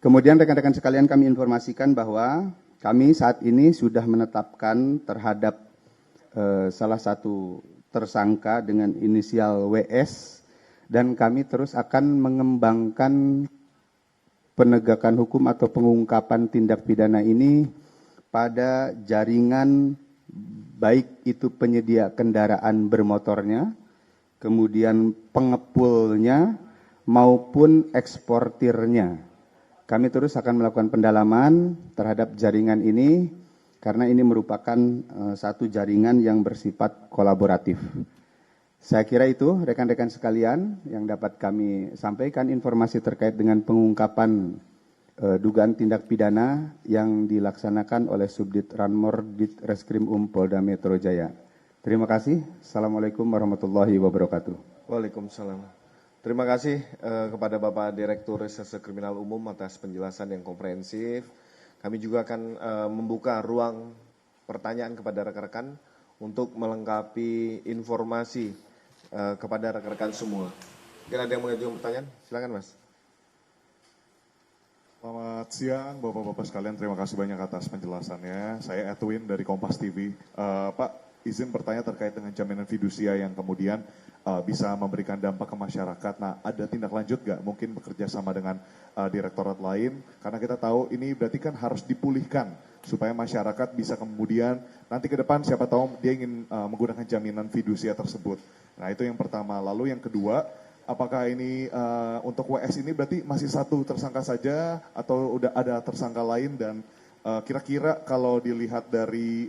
Kemudian rekan-rekan sekalian, kami informasikan bahwa kami saat ini sudah menetapkan terhadap salah satu tersangka dengan inisial WS, dan kami terus akan mengembangkan penegakan hukum atau pengungkapan tindak pidana ini pada jaringan baik itu penyedia kendaraan bermotornya, kemudian pengepulnya maupun eksportirnya. Kami terus akan melakukan pendalaman terhadap jaringan ini karena ini merupakan satu jaringan yang bersifat kolaboratif. Saya kira itu rekan-rekan sekalian yang dapat kami sampaikan informasi terkait dengan pengungkapan dugaan tindak pidana yang dilaksanakan oleh Subdit Ranmor Ditreskrim Polda Metro Jaya. Terima kasih. Assalamualaikum warahmatullahi wabarakatuh. Waalaikumsalam. Terima kasih kepada Bapak Direktur Reserse Kriminal Umum atas penjelasan yang komprehensif. Kami juga akan membuka ruang pertanyaan kepada rekan-rekan untuk melengkapi informasi kepada rekan-rekan semua. Mungkin ada yang mengajukan pertanyaan? Silakan, Mas. Selamat siang Bapak-Bapak sekalian, terima kasih banyak atas penjelasannya. Saya Edwin dari Kompas TV. Pak, izin bertanya terkait dengan jaminan fidusia yang kemudian bisa memberikan dampak ke masyarakat. Nah, ada tindak lanjut nggak? Mungkin bekerja sama dengan direktorat lain, karena kita tahu ini berarti kan harus dipulihkan supaya masyarakat bisa kemudian nanti ke depan siapa tahu dia ingin menggunakan jaminan fidusia tersebut. Nah, itu yang pertama. Lalu yang kedua, apakah ini untuk WS ini berarti masih satu tersangka saja atau udah ada tersangka lain, dan kira-kira kalau dilihat dari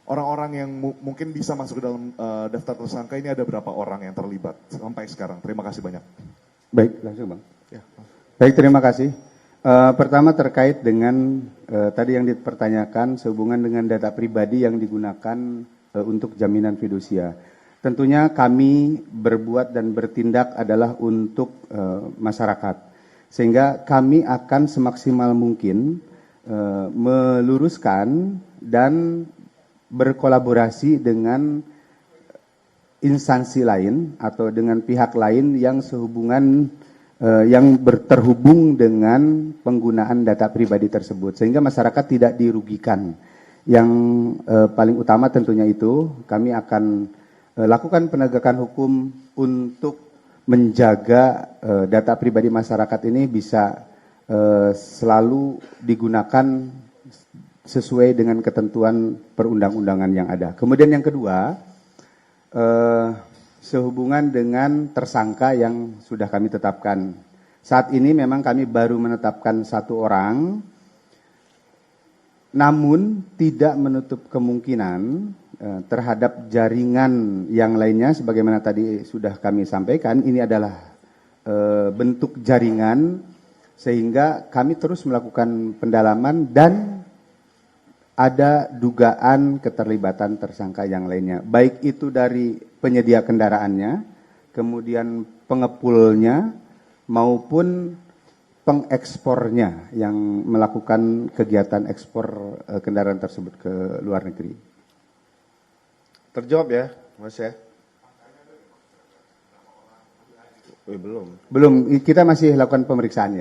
orang-orang yang mungkin bisa masuk ke dalam daftar tersangka ini ada berapa orang yang terlibat sampai sekarang? Terima kasih banyak. Baik, langsung Bang. Ya. Baik, terima kasih. Pertama terkait dengan tadi yang dipertanyakan sehubungan dengan data pribadi yang digunakan untuk jaminan fidusia. Tentunya kami berbuat dan bertindak adalah untuk masyarakat. Sehingga kami akan semaksimal mungkin meluruskan dan berkolaborasi dengan instansi lain atau dengan pihak lain yang sehubungan yang terhubung dengan penggunaan data pribadi tersebut, sehingga masyarakat tidak dirugikan. Yang paling utama tentunya itu kami akan lakukan penegakan hukum untuk menjaga data pribadi masyarakat ini bisa selalu digunakan sesuai dengan ketentuan perundang-undangan yang ada. Kemudian yang kedua, sehubungan dengan tersangka yang sudah kami tetapkan. Saat ini memang kami baru menetapkan satu orang, namun tidak menutup kemungkinan terhadap jaringan yang lainnya, sebagaimana tadi sudah kami sampaikan, ini adalah bentuk jaringan, sehingga kami terus melakukan pendalaman dan ada dugaan keterlibatan tersangka yang lainnya, baik itu dari penyedia kendaraannya, kemudian pengepulnya, maupun pengekspornya yang melakukan kegiatan ekspor kendaraan tersebut ke luar negeri. Terjawab ya, Mas ya? Belum. Belum, kita masih lakukan pemeriksaan ya.